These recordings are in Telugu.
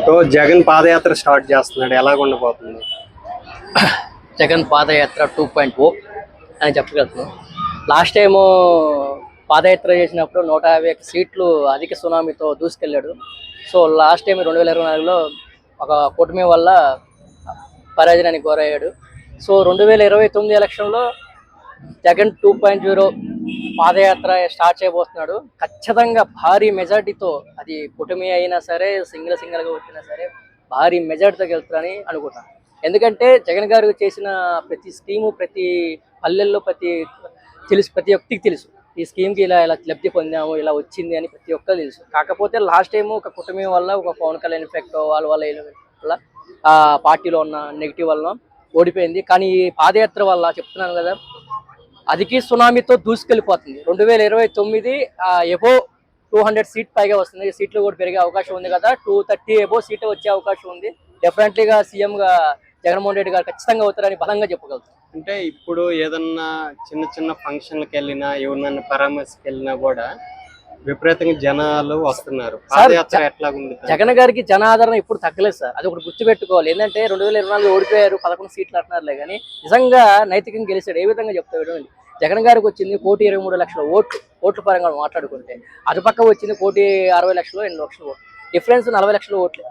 సో జగన్ పాదయాత్ర స్టార్ట్ చేస్తున్నాడు, ఎలాగ ఉండబోతుంది? జగన్ పాదయాత్ర 2.0 అని చెప్పగలుగుతున్నాం. లాస్ట్ టైము పాదయాత్ర చేసినప్పుడు 150 సీట్లు అధిక సునామీతో దూసుకెళ్ళాడు. సో లాస్ట్ టైం 2024లో ఒక కూటమి వల్ల పరాజయానికి గురయ్యాడు. సో 2029 ఎలక్షన్లో జగన్ 2.0 పాదయాత్ర స్టార్ట్ చేయబోతున్నాడు. ఖచ్చితంగా భారీ మెజార్టీతో, అది కూటమి అయినా సరే సింగిల్గా వచ్చినా సరే భారీ మెజార్టీతో గెలుస్తారని అనుకుంటాను. ఎందుకంటే జగన్ గారు చేసిన ప్రతి స్కీము ప్రతి పల్లెల్లో ప్రతి ఒక్కరికి తెలుసు. ఈ స్కీమ్కి ఇలా లబ్ధి పొందాము, ఇలా వచ్చింది అని ప్రతి ఒక్కరు తెలుసు. కాకపోతే లాస్ట్ టైము ఒక కూటమి వల్ల, ఒక పవన్ కళ్యాణ్ ఎఫెక్ట్ వాళ్ళ వల్ల ఆ పార్టీలో ఉన్న నెగిటివ్ వల్ల ఓడిపోయింది. కానీ ఈ పాదయాత్ర వల్ల చెప్తున్నాను కదా, అధిక సునామీతో దూసుకెళ్ళిపోతుంది. 2029 ఎబో 200 సీట్ పైగా వస్తుంది. సీట్లు కూడా పెరిగే అవకాశం ఉంది కదా, 230 ఎబో సీట్లు వచ్చే అవకాశం ఉంది. డెఫినెట్లీగా సీఎంగా జగన్మోహన్ రెడ్డి గారు ఖచ్చితంగా అవుతారని బలంగా చెప్పగలుగుతారు. అంటే ఇప్పుడు ఏదన్నా చిన్న ఫంక్షన్లకు వెళ్ళినా, ఎవరినన్నా పరామర్శకి వెళ్ళినా కూడా విపరీతంగా జనాలు వస్తున్నారు. పాదయాత్ర ఎట్లా ఉంది? జగన్ గారికి జనాదరణ ఇప్పుడు తగ్గలేదు సార్, అది ఒకటి గుర్తుపెట్టుకోవాలి. ఏంటంటే 2024 ఓడిపోయారు, 11 సీట్లు అంటున్నారులే, కానీ నిజంగా నైతికంగా గెలిచాడు. ఏ విధంగా చెప్తాడు? జగన్ గారికి వచ్చింది 1,23,00,000 ఓట్ల పరంగా మాట్లాడుకుంటే, అటుపక్క వచ్చింది 1,60,00,000 2 లక్షల ఓట్లు, డిఫరెన్స్ 40 లక్షల ఓట్లు.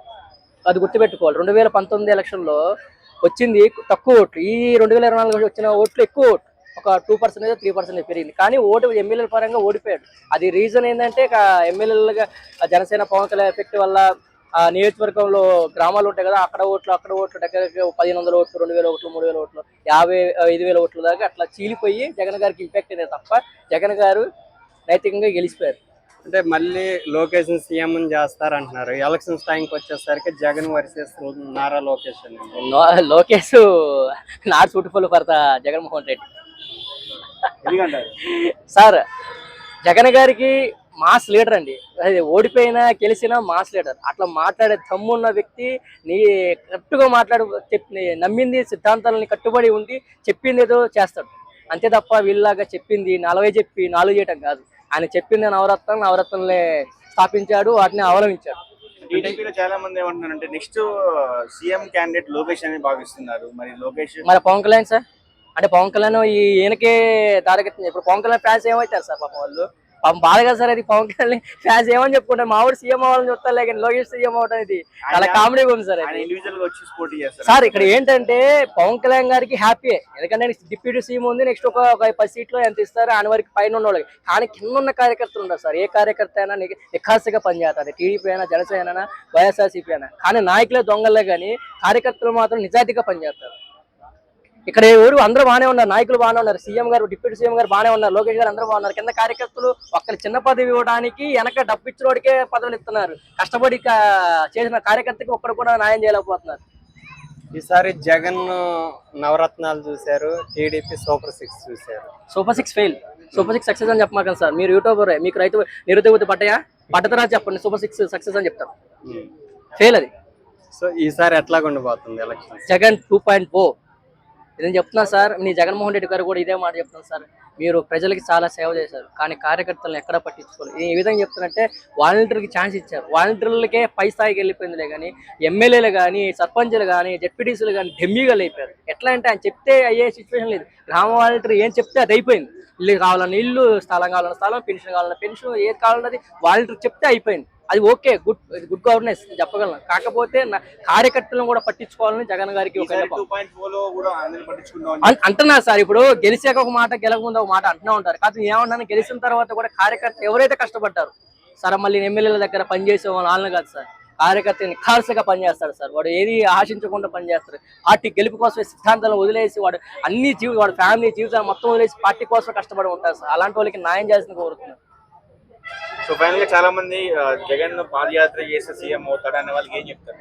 అది గుర్తుపెట్టుకోవాలి. 2019 ఎలక్షన్లో వచ్చింది తక్కువ ఓట్లు, ఈ 2024 వచ్చిన ఓట్లు ఎక్కువ ఓట్లు, ఒక 2% 3% పెరిగింది. కానీ ఎమ్మెల్యేల పరంగా ఓడిపోయాడు. అది రీజన్ ఏంటంటే ఎమ్మెల్యేలుగా జనసేన పవన్ కళ్యాణ్ ఎఫెక్ట్ వల్ల నియోజకవర్గంలో గ్రామాలు ఉంటాయి కదా, అక్కడ ఓట్లు దగ్గర 1,500 ఓట్లు, 2,000 ఓట్లు, 3,000 ఓట్లు, 5,000 ఓట్ల దాకా అట్లా చీలిపోయి జగన్ గారికి ఇంపాక్ట్ అనేది తప్ప జగన్ గారు నైతికంగా గెలిచిపోయారు. అంటే మళ్ళీ లోకేష్ సీఎం చేస్తారంటున్నారు. ఎలక్షన్స్ టైంకి వచ్చేసరికి Jagan versus Nara Lokesh Lokesh not suitable for the Jaganmohan Reddy sir. Jagan గారికి మాస్ లీడర్ అండి, అది ఓడిపోయినా గెలిచినా మాస్ లీడర్. అట్లా మాట్లాడే దమ్మున్న వ్యక్తి, నీ కరెక్ట్గా నమ్మింది సిద్ధాంతాలని కట్టుబడి ఉంది, చెప్పింది ఏదో చేస్తాడు అంతే తప్ప వీళ్ళలాగా చెప్పింది 40 చెప్పి 4 చేయటం కాదు. ఆయన చెప్పింది నవరత్నాలే స్థాపించాడు, వాటిని అవలంబించాడు. టీడీపీలో చాలా మంది ఏమంటున్నారంటే నెక్స్ట్ సీఎం క్యాండిడేట్ లోకేష్ అని భావిస్తున్నారు. మరి పవన్ కళ్యాణ్ సార్, అంటే పవన్ కళ్యాణ్ ఈయనకే టార్గెట్. ఇప్పుడు పవన్ కళ్యాణ్ ఫ్యాన్స్ ఏమవుతారు సార్? పాపం వాళ్ళు పాపం బాధగా సార్. అది పవన్ కళ్యాణ్ ఫ్యాన్స్ ఏమని చెప్పుకుంటారు, మా ఊరు సీఎం అవ్వాలని చెప్తారు, కానీ లోకేష్ సీఎం అవడం ఇది చాలా కామెడీగా ఉంది సార్. సార్ ఇక్కడ ఏంటంటే పవన్ కళ్యాణ్ గారికి హ్యాపీ, ఎందుకంటే డిప్యూటీ సీఎం ఉంది, నెక్స్ట్ ఒక 10 సీట్లు ఎంత ఇస్తారు ఆయన వరకు పైన ఉన్న వాళ్ళకి. కానీ కింద ఉన్న కార్యకర్తలు ఉంటారు సార్, ఏ కార్యకర్త అయినా నిఖాసుగా పనిచేస్తారు, టీడీపీ అయినా జనసేన అయినా వైఎస్ఆర్సీపీ అయినా. కానీ నాయకులే దొంగలే, కానీ కార్యకర్తలు మాత్రం నిజాయితీగా పనిచేస్తారు. ఇక్కడ ఎవరు అందరూ బాగానే ఉన్నారు, నాయకులు బాగానే ఉన్నారు, సీఎం గారు డిప్యూటీ సీఎం గారు బాగానే ఉన్నారు, లోకేష్ గారు అందరూ బాగున్నారు. కింద కార్యకర్తలు ఒక్కరి చిన్న పదవి ఇవ్వడానికి వెనక డబ్బు ఇచ్చిన వాడికే పదవులు ఇస్తున్నారు. కష్టపడి చేసిన కార్యకర్తకి ఒక్కరు కూడా న్యాయం చేయలేకపోతున్నారు. ఈసారి జగన్ నవరత్నాలు చూశారు, టీడీపీ సూపర్ 6 చూశారు. సూపర్ 6 ఫెయిల్, సూపర్ 6 సక్సెస్ అని చెప్పమాకండి సార్. మీరు యూట్యూబర్, మీకు నిరుద్యోగ పడ్డతరా చెప్పండి, సూపర్ 6 సక్సెస్ అని చెప్తారు. ఫెయిల్ అది. సో ఈసారి ఎట్లా ఉండబోతుంది ఎలక్షన్? జగన్ 2.0 నేను చెప్తున్నాను సార్. మీ జగన్మోహన్ రెడ్డి గారు కూడా ఇదే మాట చెప్తున్నాను సార్. మీరు ప్రజలకి చాలా సేవ చేశారు, కానీ కార్యకర్తలను ఎక్కడ పట్టించుకోలేదు. ఈ విధంగా చెప్తున్నట్టే వాలంటీర్కి ఛాన్స్ ఇచ్చారు, వాలంటీర్లకే పై స్థాయికి వెళ్ళిపోయిందిలే, కానీ ఎమ్మెల్యేలు కానీ సర్పంచ్లు కానీ జెడ్పీటీసీలు కానీ డెమ్మీగా అయిపోయారు. ఎట్లా అంటే ఆయన చెప్తే అయ్యే సిచ్యువేషన్ లేదు. గ్రామ వాలంటీర్ ఏం చెప్తే అది అయిపోయింది. ఇల్లు కావాలన్న ఇల్లు, స్థలం కావాలన్న స్థలం, పెన్షన్ కావాలన్న పెన్షన్, ఏది కావాలన్నది వాలంటీర్ చెప్తే అయిపోయింది. అది ఓకే, గుడ్ గవర్నెన్స్ చెప్పగలను. కాకపోతే కార్యకర్తలను కూడా పట్టించుకోవాలని జగన్ గారికి అంటున్నారు సార్. ఇప్పుడు గెలిచాక ఒక మాట, గెలకముందు ఒక మాట అంటున్నా ఉంటారు. కాదు ఏమన్నా గెలిచిన తర్వాత కూడా కార్యకర్త ఎవరైతే కష్టపడ్డారు సార్, మళ్ళీ ఎమ్మెల్యేల దగ్గర పనిచేసే వాళ్ళని కాదు సార్, కార్యకర్త నిఖార్సుగా పనిచేస్తాడు సార్. వాడు ఏది ఆశించకుండా పనిచేస్తాడు. పార్టీ గెలుపు కోసం సిద్ధాంతాలను వదిలేసి వాడు వాడు ఫ్యామిలీ జీవితాన్ని మొత్తం వదిలేసి పార్టీ కోసం కష్టపడి ఉంటారు సార్. అలాంటి వాళ్ళకి న్యాయం చేయాల్సింది కోరుతున్నారు. సో ఫైనల్ గా చాలా మంది జగన్ పాదయాత్ర చేసి సీఎం అవుతాడు అనే వాళ్ళకి ఏం చెప్తారు?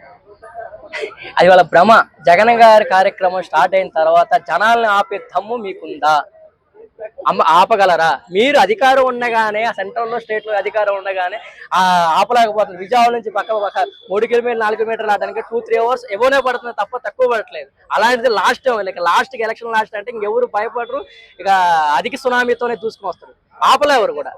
అది వాళ్ళ భ్రమ. జగన్ గారి కార్యక్రమం స్టార్ట్ అయిన తర్వాత జనాలను ఆపే దమ్ము మీకుందా? ఆపగలరా? మీరు అధికారం ఉండగానే, ఆ సెంట్రల్లో స్టేట్ లో అధికారం ఉండగానే ఆపలేకపోతుంది. విజయవాడ నుంచి పక్క 3 కిలోమీటర్లు 4 కిలోమీటర్లు రావడానికి 2-3 అవర్స్ ఎవరే పడుతుంది తప్ప తక్కువ పడట్లేదు. అలాంటిది లాస్ట్ ఎలక్షన్ లాస్ట్ అంటే ఇంకెవరు భయపడరు. ఇక అధిక సునామీతోనే చూసుకుని వస్తారు, ఆపలేవరు కూడా.